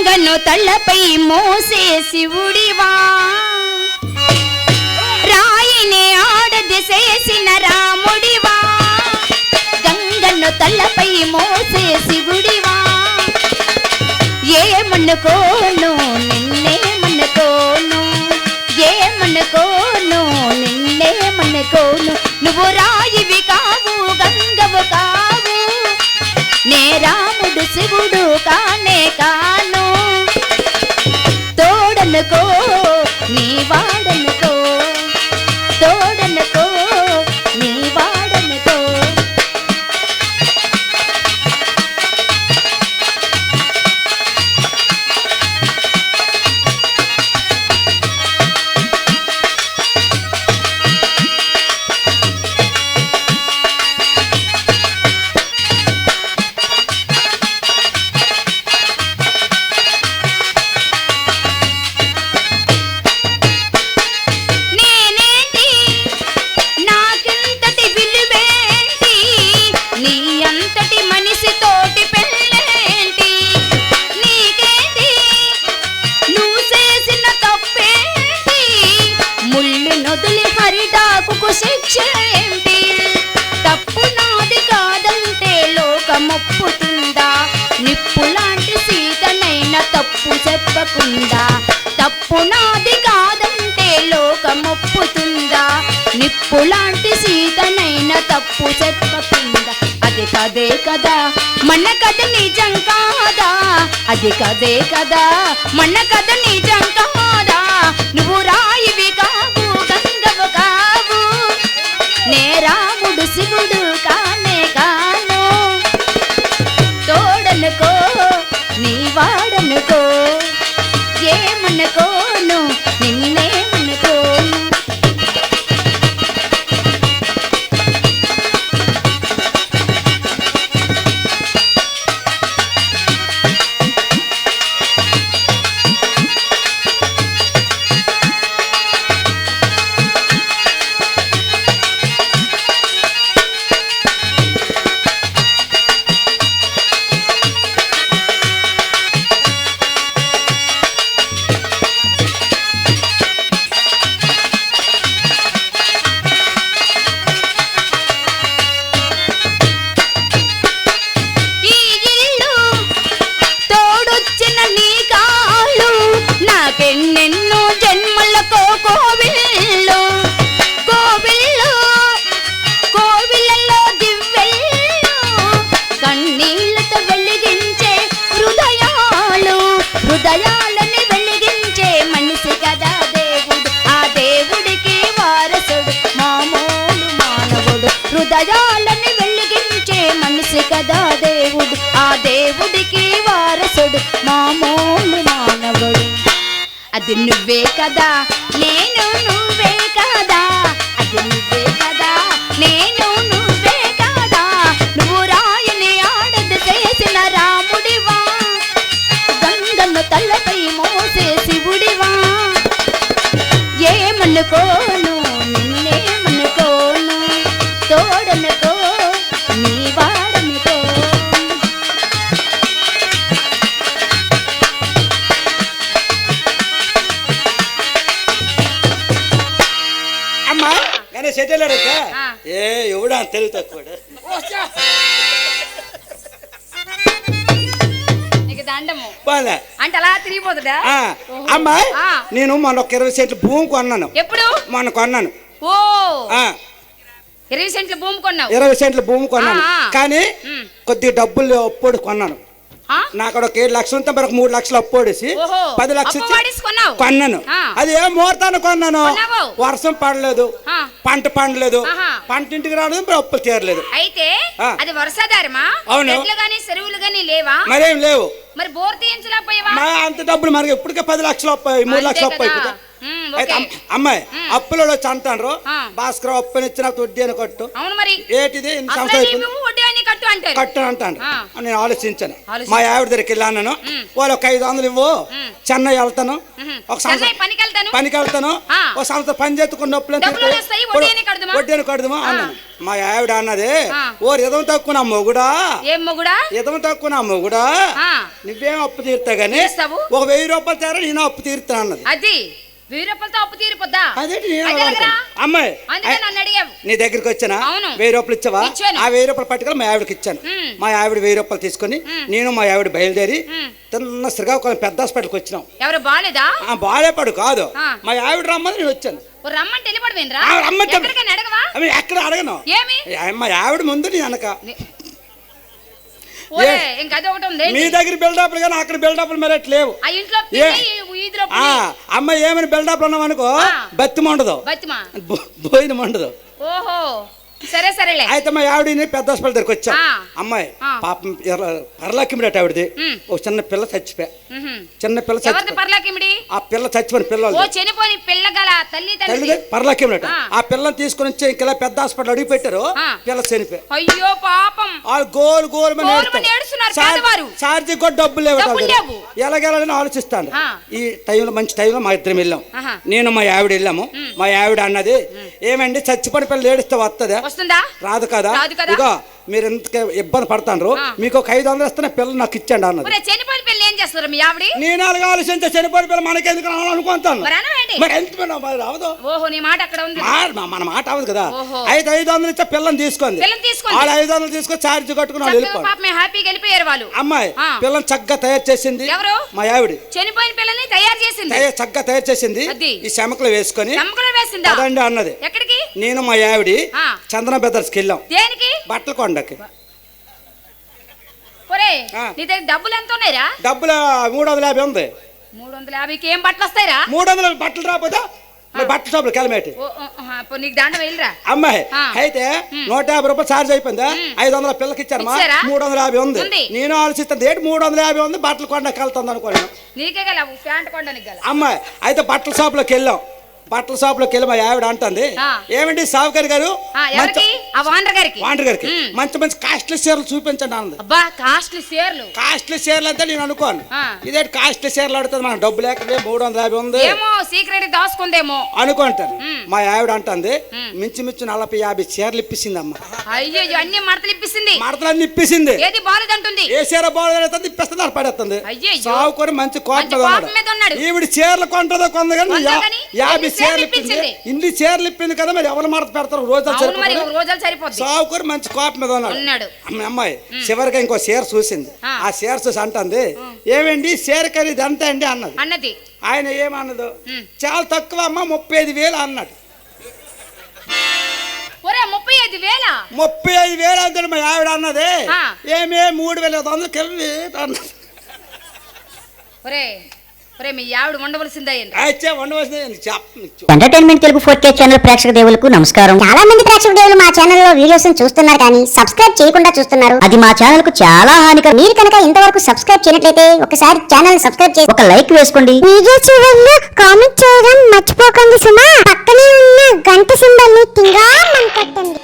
గంగను తలపై మోసే శివుడివా రాయిని ఆడది చేసిన రాముడివా గంగను తలపై మోసే శివుడివా ఏమనుకోను నిన్నేమనుకోను ఏమనుకోను నిన్నేమనుకోను నువ్వు రాయివి కావు గంగవు కావు నే రాముడు శివుడు కానే కాను తోడనుకో నీ వాడనుకో తోడనుకో నీ వాడనుకో శిక్ష ఏంటి తప్పు నాది కాదంటే లోకమొప్పుతుందా నిప్పులాంటి సీతనైనా తప్పు చెప్పకుండా తప్పు నాది కాదంటే లోకమొప్పుతుందా నిప్పులాంటి సీతనైనా తప్పు చెప్పకుండా అది కదే కదా మన కథ నిజం కాదా అది కదే కదా మన కథ నిజం కాదా నువ్వు రాయివి కావు గంగవు కావు నే రాముడు శివుడు కానే కాను తోడనుకో నీ వాడనుకో ఏమనుకోను నిన్నేమనుకోను ఎన్నెన్నో జన్మలకో కోవిల్లు కోవిల్లు కోవిలలో దివ్వెల్లు కన్నీళ్లతో వెలిగించే హృదయాలు హృదయాలని వెలిగించే మనిషి కదా దేవుడు ఆ దేవుడికి వారసుడు మామూలు మానవుడు హృదయాలని వెలిగించే మనిషి కదా దేవుడు ఆ దేవుడికి వారసుడు మామూలు మానవుడు అది నువ్వే కదా నేను నువ్వే కదా అది నువ్వే కదా నేను నువ్వే కదా నువ్వు రాయని ఆడది చేసిన రాముడివా గంగను తలపై మోసే శివుడివా ఏమనుకోను నిన్నేమనుకోను తోడనుకో నీ వాడనుకో సెటిల్ ఏ ఎవడా తెలుగు తక్కువ అంటే అలా తిరిగిపోతుందా అమ్మాయి నేను మొన్న ఒక 20 సెంట్లు భూమి కొన్నాను ఎప్పుడు మొన్న కొన్నాను ఓ 20 సెంట్ల భూమి కొన్నావు 20 సెంట్ల భూమి కొన్నాను కానీ కొద్ది డబ్బులు అప్పుడు కొన్నాను నాకు ఒక 7 లక్షలు ఉంటే మరొక 3 లక్షలు అప్పోడేసి 10 లక్షలు కొన్నాను అది ఏ ముహూర్తాన్ని కొన్నాను వర్షం పడలేదు పంట పండలేదు పంట ఇంటికి రావడం అప్పులు తీరలేదు అయితే అది వర్షాధారమా చెట్లు గాని చెరువులు గాని లేవా మరేం లేవు మరి బోర్ తీయించలేకపోయావా అంత డబ్బులు మరి ఇప్పటికే 10 లక్షలు 3 లక్షలు అప్పు అయితే అమ్మాయి అప్పులో వచ్చి అంటారు భాస్కర్ అప్పుని ఇచ్చిన వడ్డీ అని కట్టు. అవును మరి ఏంటిది కట్టు అంటాను. నేను ఆలోచించాను. మా ఆవిడ దగ్గరికి వెళ్ళాను. వాళ్ళు ఒక 500 ఇవ్వు, చెన్నై వెళ్తాను, ఒక సంవత్సరం పనికి వెళ్తాను, ఒక సంవత్సరం పని చేతుకున్నప్పుడు వడ్డీ అని కడదామా అన్నాను. మా ఆవిడ అన్నది, ఓ ఎదం తక్కువ నా మొగుడా, ఎదం తక్కువ నా మొగుడా, నువ్వేం అప్పు తీరుతా గానీ ఒక 1000 రూపాయలు తేరా నేను అప్పు తీరుతా అన్నది. అది 1000 రూపాయలతో అప్పు తీరిపోద్దా? అమ్మాయి నీ దగ్గరికి వచ్చానా, 1000 రూపాయలు ఇచ్చావా? ఆ 1000 రూపాయలు పట్టుకొని మా ఆవిడకి ఇచ్చాను. మా ఆవిడ 1000 రూపాయలు తీసుకొని నేను మా ఆవిడ బయలుదేరి తిన్న శ్రీకాకుళం పెద్ద హాస్పిటల్కి వచ్చినాం. ఎవరు బాలేదా? బాలేపడు కాదు, మా ఆవిడ రమ్మని నేను వచ్చాను. ఎక్కడ అడగను, మా ఆవిడ ముందు నీ వెనక. మీ దగ్గర బిల్డప్లు కానీ అక్కడ బిల్డప్లు మరి లేవు. అమ్మ ఏమైనా బిల్డప్లు ఉన్నాం అనుకో బత్తి మండదు, పోయిన మండదు. ఓహో సరే సరేలే. అయితే మా ఆవిడని పెద్ద హాస్పిటల్ దగ్గరికి వచ్చా. అమ్మాయి పాపం పర్లాకిమిడట ఆవిడది. ఒక చిన్న పిల్ల చచ్చిపోయా, చిన్న పిల్ల చచ్చిపోయి ఆ పిల్ల చచ్చిపోయిన పిల్లలు పర్లాకిమిడట. ఆ పిల్లని తీసుకుని వచ్చి ఇంకా పెద్ద హాస్పిటల్ అడిగి పెట్టారు, పిల్ల చనిపోయి. అయ్యో పాపం. గోలు గోలు ఛార్జీ కూడా డబ్బులు లేవు. ఎలాగెళ్ళని ఆలోచిస్తాను. ఈ టైంలో మంచి టైంలో మా ఇద్దరం వెళ్ళాం. నేను మా ఆవిడ వెళ్ళాము. మా ఆవిడ అన్నది, ఏమండి చచ్చిపోయిన పిల్లలు ఏడిస్తే వస్తుందా? రాదు కదా. ఇగో మీరు ఎంత ఇబ్బంది పడతారు, మీకు ఒక 500 ఇస్తున్న పిల్ల నాకు ఇచ్చండి అన్నది. నేను అలాగే ఆలోచించే చనిపోయిన పిల్ల మనకెందుకు అనుకుంటాను. మన మాట అవదు కదా. 500 ఇచ్చే పిల్లని తీసుకుంది. వాళ్ళు 500 తీసుకొని ఛార్జ్ కట్టుకుని వెళ్ళిపోయారు. అమ్మాయి పిల్లని చక్కగా తయారు చేసింది. మా ఆవిడ చనిపోయిన పిల్లని తయారు చేసింది, చక్కగా తయారు చేసింది. ఈ శమకలు వేసుకొని అదండి అన్నది. నేను మా ఆవిడ చందన బ్రదర్స్కి వెళ్ళాం బట్టల కొండకి. డబ్బులు ఎంత ఉన్నాయిరా? డబ్బులు 350 ఉంది. 350కి ఏం బట్టలు వస్తాయిరా? 300 బట్టలు రాపోతే బట్టల షాపులు కెలమేటి అమ్మాయి. అయితే 150 రూపాయలు ఛార్జ్ అయిపోయిందా? 500 పిల్లకి ఇచ్చారు, 350 ఉంది. నేను ఆలోచిస్తాను ఏంటి 350 ఉంది, బట్టలు కొండకి వెళ్తుంది అనుకోను. అమ్మాయి అయితే బట్టల షాపులోకి వెళ్ళాం. బట్టల షాపులోకి వెళ్ళి మా ఆవిడ అంటుంది, ఏమండి సావుకారి గారు వాండర్ గారికి మంచి మంచి కాస్ట్లీ చీరలు చూపించండి అన్నది. కాస్ట్లీ చీరలు అంటే నేను అనుకోను, ఇదే కాస్ట్లీ చీరలు అడుగుతుంది, మనకు డబ్బు లేక 350 ఉంది దాచుకుందేమో అనుకుంటాను. మా ఆవిడ అంటుంది, మించి 40-50 చీరలు ఇప్పిస్తుంది అమ్మ. అన్ని మడతలు ఇప్పిస్తుంది, మడతలన్నీ ఇప్పిస్తుంది. ఏది బాలేదంటుంది, ఏ చీర బాలేదంటుంది ఇప్పిస్తుంది, అది పడేస్తుంది. సావుకొని మంచి కోపం ఈవిడ చీరలు కొంటదో కొంద కానీ 50 చీరలు ఇప్పింది. ఇన్ని చీరలు ఇప్పింది కదా, మరి ఎవరు మడత పెడతారు? రోజులు సరిపోతుంది. సావుకొని మంచి కోపం మీద ఉన్నాడు. అమ్మాయి చివరిగా ఇంకో చీర చూసింది. ఆ చీర చూసి అంటుంది, ఏమండి చీర ఖరీదు ఎంత అండి అన్నది. ఆయన ఏమన్నదు, చాలా తక్కువ అమ్మ 35,000 అన్నాడు. 35,000 అంటే మా ఆవిడ అన్నది, ఏమే 3,500 కెళ్ళి అన్నది. ఎంటర్టైన్మెంట్ తెలుగు 4K ఛానల్ ప్రేక్షక దేవులకు నమస్కారం. చాలా మంది ప్రేక్షక దేవులు మా ఛానల్లో వీడియోస్ చూస్తున్నారు కానీ సబ్స్క్రైబ్ చేయకుండా చూస్తున్నారు. అది మా ఛానల్ కు చాలా హానికరం. మీరు కనుక ఇంతవరకు సబ్స్క్రైబ్ చేయనట్లయితే ఒకసారి ఛానల్ సబ్స్క్రైబ్ చేసి ఒక లైక్ వేసుకోండి. వీడియో చివరిలో కామెంట్ చేయడం మర్చిపోకండి సుమా. పక్కనే ఉన్న గంట సింబల్ ని తింగా కొట్టండి.